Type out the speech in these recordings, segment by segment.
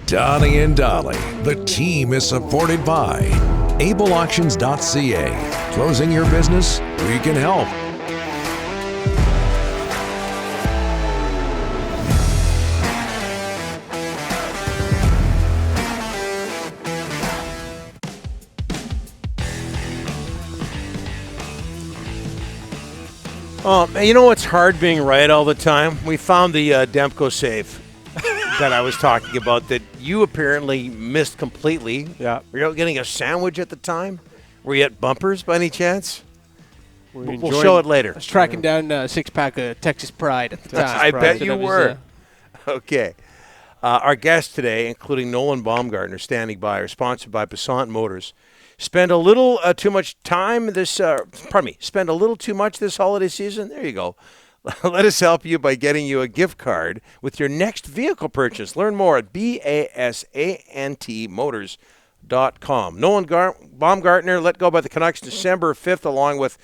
Donnie and Dolly, the team is supported by ableauctions.ca. Closing your business? We can help. You know what's hard being right all the time? We found the Demko save that I was talking about that you apparently missed completely. Yeah. Were you out getting a sandwich at the time? Were you at Bumpers by any chance? We'll show it later. I was tracking down a six-pack of Texas Pride at the time. I bet you were. Okay. Our guests today, including Nolan Baumgartner, standing by, are sponsored by Passant Motors. Spend a little too much time this. Spend a little too much this holiday season. There you go. Let us help you by getting you a gift card with your next vehicle purchase. Learn more at basantmotors.com. Nolan Baumgartner let go by the Canucks December 5th, along with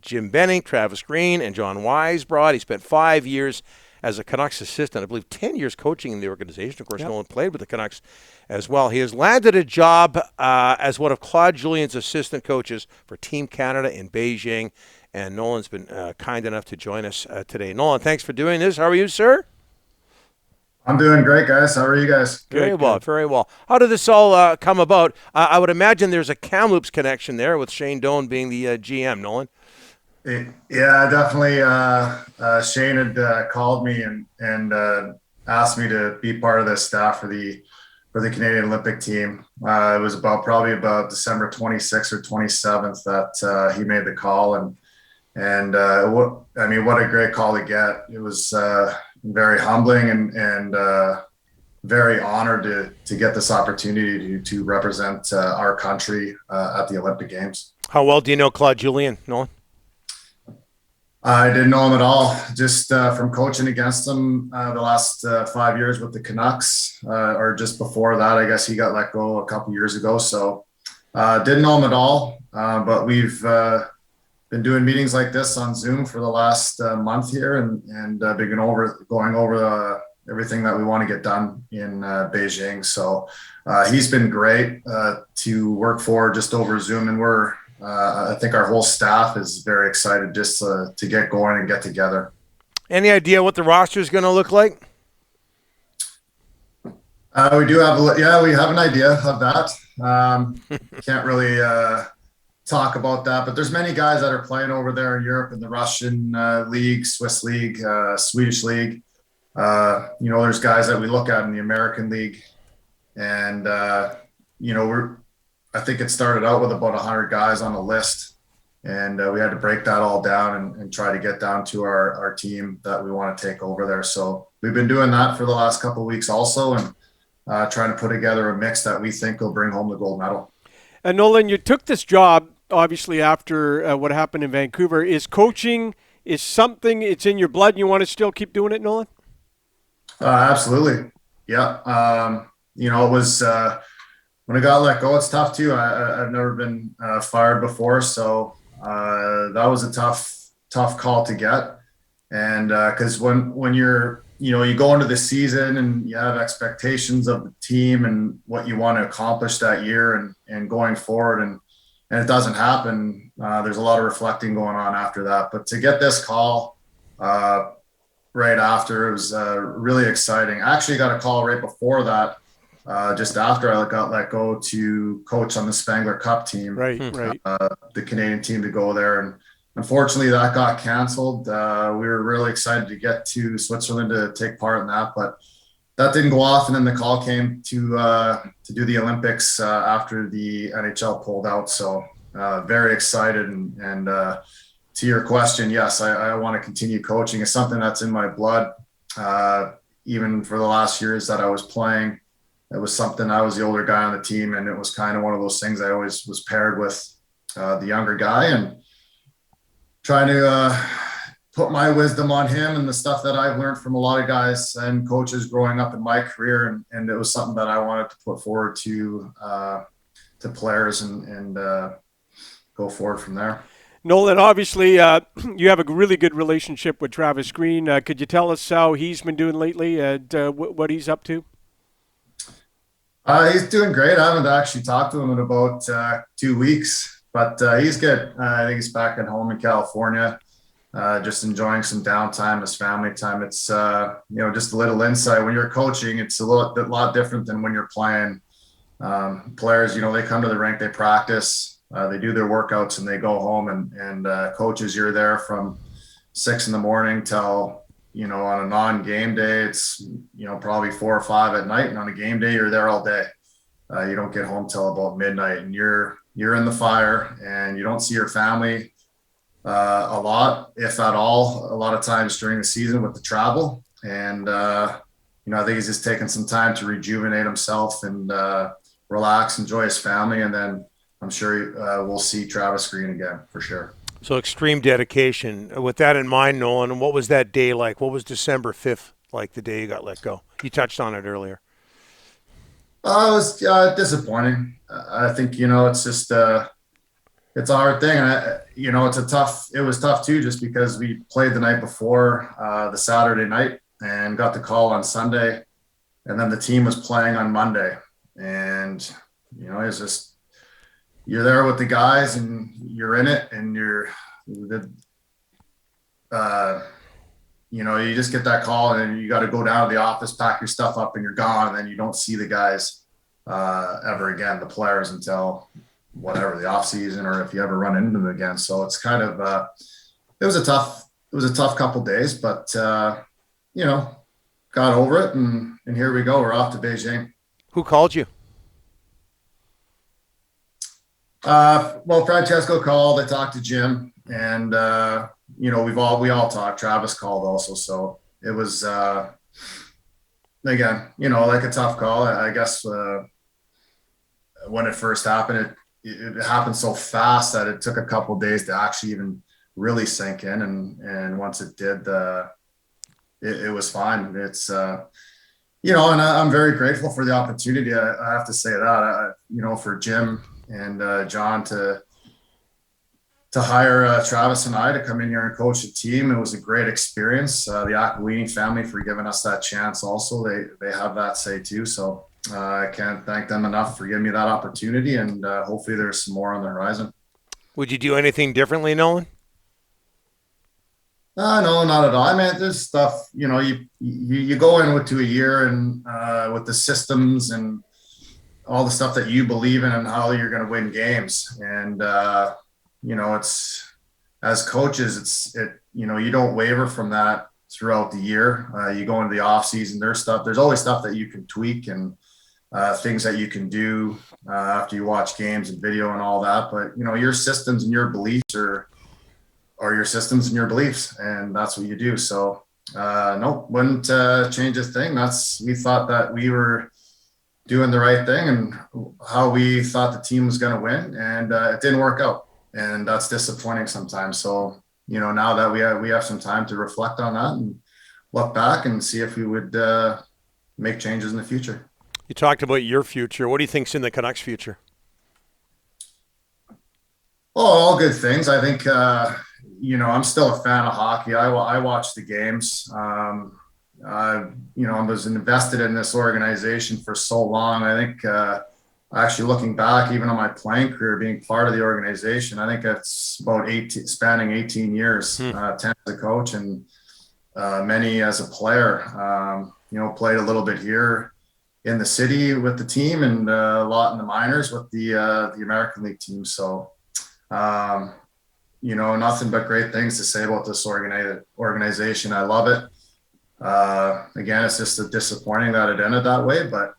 Jim Benning, Travis Green, and John Weisbrod. He spent 5 years as a Canucks assistant, I believe 10 years coaching in the organization. Of course, Nolan played with the Canucks as well. He has landed a job as one of Claude Julien's assistant coaches for Team Canada in Beijing, and Nolan's been kind enough to join us today. Nolan, thanks for doing this. How are you, sir? I'm doing great, guys. How are you guys? Very well, very well. How did this all come about? I would imagine there's a Kamloops connection there with Shane Doan being the GM, Nolan. Yeah, definitely. Shane had called me and asked me to be part of the staff for the Canadian Olympic team. It was probably about December 26th or 27th that he made the call, and what a great call to get. It was very humbling and very honored to get this opportunity to represent our country at the Olympic Games. How well do you know Claude Julien, Nolan? I didn't know him at all, just from coaching against him the last 5 years with the Canucks, or just before that. I guess he got let go a couple years ago, so didn't know him at all. But we've been doing meetings like this on Zoom for the last month here, and been going over everything that we want to get done in Beijing. So he's been great to work for just over Zoom, and I think our whole staff is very excited just to get going and get together. Any idea what the roster is going to look like? We do have, we have an idea of that. Can't really talk about that, but there's many guys that are playing over there in Europe in the Russian league, Swiss league, Swedish league. There's guys that we look at in the American league, and I think it started out with about 100 guys on a list, and we had to break that all down and try to get down to our team that we want to take over there. So we've been doing that for the last couple of weeks also, and trying to put together a mix that we think will bring home the gold medal. And Nolan, you took this job, obviously, after what happened in Vancouver. Is coaching something, it's in your blood and you want to still keep doing it, Nolan? Absolutely. Yeah. It was when I got let go, it's tough too. I've never been fired before, so that was a tough call to get. And because when you're you go into the season and you have expectations of the team and what you want to accomplish that year and going forward, and it doesn't happen, there's a lot of reflecting going on after that. But to get this call right after, it was really exciting. I actually got a call right before that. Just after I got let go to coach on the Spangler Cup team, right. The Canadian team, to go there. And unfortunately that got canceled. We were really excited to get to Switzerland to take part in that, but that didn't go off. And then the call came to do the Olympics after the NHL pulled out. So very excited. And to your question, yes, I want to continue coaching. It's something that's in my blood. Even for the last years that I was playing, it was something. I was the older guy on the team, and it was kind of one of those things. I always was paired with the younger guy and trying to put my wisdom on him and the stuff that I've learned from a lot of guys and coaches growing up in my career. And it was something that I wanted to put forward to players and go forward from there. Nolan, obviously, you have a really good relationship with Travis Green. Could you tell us how he's been doing lately and what he's up to? He's doing great. I haven't actually talked to him in about 2 weeks, but he's good. I think he's back at home in California, just enjoying some downtime, his family time. It's just a little insight. When you're coaching, it's a lot different than when you're playing. Players, they come to the rink, they practice, they do their workouts, and they go home. And coaches, you're there from 6 a.m. till on a non-game day, it's probably 4 or 5 at night, and on a game day, you're there all day. You don't get home till about midnight, and you're in the fire, and you don't see your family a lot, if at all. A lot of times during the season with the travel, and I think he's just taking some time to rejuvenate himself and relax, enjoy his family, and then I'm sure we'll see Travis Green again for sure. So extreme dedication. With that in mind, Nolan, what was that day like? What was December 5th like, the day you got let go? You touched on it earlier. It was disappointing. I think, it's just it's a hard thing. And, it was tough too, just because we played the night before, the Saturday night, and got the call on Sunday. And then the team was playing on Monday. And, it's just, you're there with the guys and you're in it, and you just get that call and you got to go down to the office, pack your stuff up, and you're gone. And then you don't see the guys ever again, the players, until whatever, the off season, or if you ever run into them again. So it's kind of, it was a tough couple days, but got over it, and here we go. We're off to Beijing. Who called you? Well, Francesco called. I talked to Jim, and we all talked. Travis called also, so it was again, like a tough call. I guess when it first happened, it happened so fast that it took a couple of days to actually even really sink in, and once it did, it was fine. It's and I'm very grateful for the opportunity. I have to say that for Jim and John to hire Travis and I to come in here and coach the team. It was a great experience. The Aquilini family for giving us that chance. Also, they have that say too. So I can't thank them enough for giving me that opportunity, and hopefully there's some more on the horizon. Would you do anything differently, Nolan? No, not at all. I mean, there's stuff, you go into a year and with the systems and all the stuff that you believe in and how you're going to win games. And, it's, as coaches, you don't waver from that throughout the year. You go into the off season, there's always stuff that you can tweak, and things that you can do after you watch games and video and all that. But, your systems and your beliefs are your systems and your beliefs, and that's what you do. So, no, wouldn't change a thing. We thought that we were doing the right thing and how we thought the team was going to win, and it didn't work out, and that's disappointing sometimes. So, now that we have some time to reflect on that and look back and see if we would make changes in the future. You talked about your future. What do you think's in the Canucks' future? Oh, all good things. I think, I'm still a fan of hockey. I watch the games. I was invested in this organization for so long. I think actually looking back, even on my playing career, being part of the organization, I think it's about spanning 18 years, 10 as a coach and many as a player. Played a little bit here in the city with the team, and a lot in the minors with the American League team. So, nothing but great things to say about this organization. I love it. Again, it's just disappointing that it ended that way, but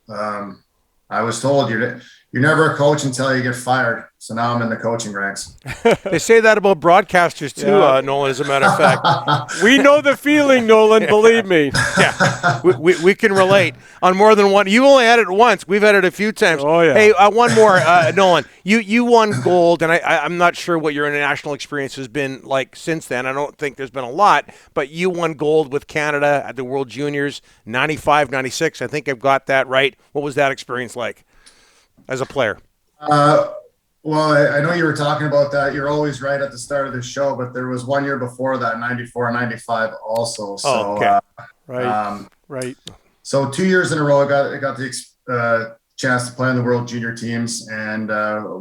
I was told you're never a coach until you get fired. So now I'm in the coaching ranks. They say that about broadcasters too, Nolan, as a matter of fact. We know the feeling, Nolan, believe me. Yeah, we can relate on more than one. You only had it once. We've had it a few times. Oh, yeah. Hey, one more, Nolan. You won gold, and I'm not sure what your international experience has been like since then. I don't think there's been a lot, but you won gold with Canada at the World Juniors, 95, 96. I think I've got that right. What was that experience like as a player? Well, I know you were talking about that. You're always right at the start of the show, but there was 1 year before that, 94, 95 also. So, Right. Right. So 2 years in a row, I got the chance to play in the World Junior teams, and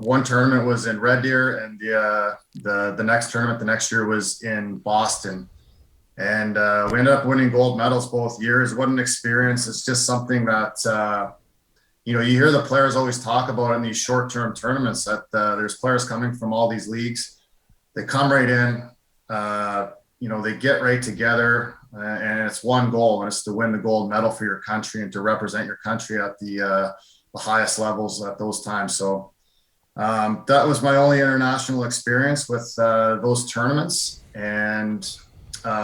one tournament was in Red Deer, and the next tournament the next year was in Boston. And we ended up winning gold medals both years. What an experience. It's just something that, you hear the players always talk about in these short-term tournaments, that there's players coming from all these leagues. They come right in, they get right together, and it's one goal, and it's to win the gold medal for your country and to represent your country at the highest levels at those times. So that was my only international experience with those tournaments. And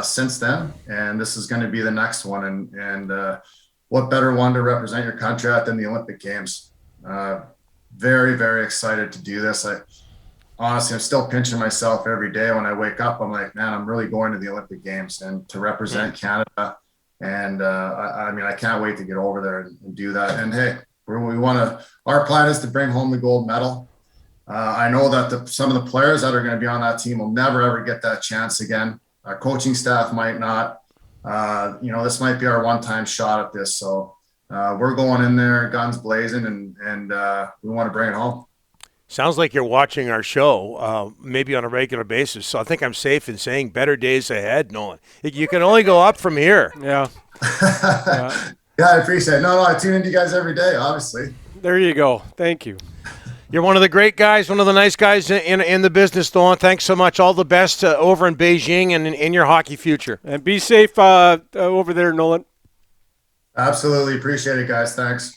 since then, and this is going to be the next one, and what better one to represent your country at than the Olympic Games. Very, very excited to do this. Honestly, I'm still pinching myself every day when I wake up. I'm like, man, I'm really going to the Olympic Games and to represent Canada. And I can't wait to get over there and do that. And hey, our plan is to bring home the gold medal. I know that some of the players that are going to be on that team will never, ever get that chance again. Our coaching staff might not. This might be our one-time shot at this. So we're going in there, guns blazing, and we want to bring it home. Sounds like you're watching our show, maybe on a regular basis. So I think I'm safe in saying better days ahead, Nolan. You can only go up from here. Yeah. Yeah, I appreciate it. No, I tune into you guys every day, obviously. There you go. Thank you. You're one of the great guys, one of the nice guys in the business, Nolan. Thanks so much. All the best over in Beijing and in your hockey future. And be safe over there, Nolan. Absolutely. Appreciate it, guys. Thanks.